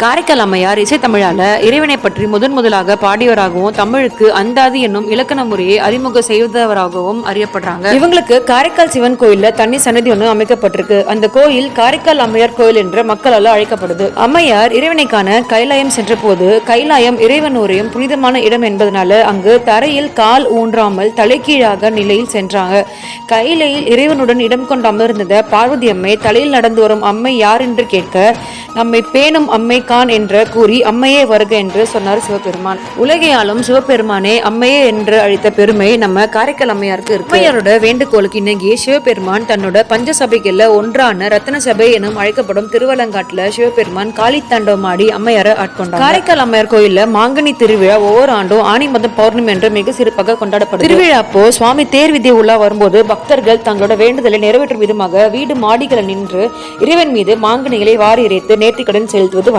காரைக்கால் அம்மையார் இசைத்தமிழால இறைவனை பற்றி முதலாக பாடியவராகவும் தமிழுக்கு அந்தாதி என்னும் இலக்கண முறையை அறிமுகம் செய்தவராகவும் அறியப்படுறாங்க. இவங்களுக்கு காரைக்கால் சிவன் கோயில்ல தண்ணி சன்னதி ஒன்று அமைக்கப்பட்டிருக்கு. அந்த கோயில் காரைக்கால் அம்மையார் கோயில் என்று மக்களால் அழைக்கப்படுது. அம்மையார் இறைவனைக்கான கைலாயம் சென்ற போது கைலாயம் இறைவன் உரையும் புனிதமான இடம் என்பதனால அங்கு தரையில் கால் ஊன்றாமல் தலைகீழாக நிலையில் சென்றாங்க. கைலையில் இறைவனுடன் இடம் கொண்டு அமர்ந்த பார்வதி அம்மை தலையில் நடந்து வரும் அம்மை யார் என்று கேட்க, நம்மை பேணும் அம்மை கான் என்று கூறி அம்மையே வருக என்று சொன்னார் சிவபெருமான். உலகையாலும் சிவபெருமானே அம்மையே என்று அழைத்த பெருமை நம்ம காரைக்கால் அம்மையாருக்கு இருக்கு. அம்மையாரோட வேண்டுகோளுக்கு இணங்கி சிவபெருமான் தன்னோட பஞ்ச சபைகள்ல ஒன்றான ரத்ன சபை எனும் அழைக்கப்படும் திருவலங்காட்டுல சிவபெருமான் காளி தாண்டவமாடி அம்மையாரை ஆட்கொண்டார். காரைக்கால் அம்மையார் கோயில்ல மாங்கனி திருவிழா ஒவ்வொரு ஆண்டும் ஆனி மாதம் பௌர்ணமி என்று மிக சிறப்பாக கொண்டாடப்படும். திருவிழா அப்போ சுவாமி தேர் விதி உலா வரும்போது பக்தர்கள் தங்களோட வேண்டுதலை நிறைவேற்றும் விதமாக வீடு மாடிகளை நின்று இறைவன் மீது மாங்கனிகளை வாரி இறைத்து நேர்த்திக்கடன் செலுத்துவது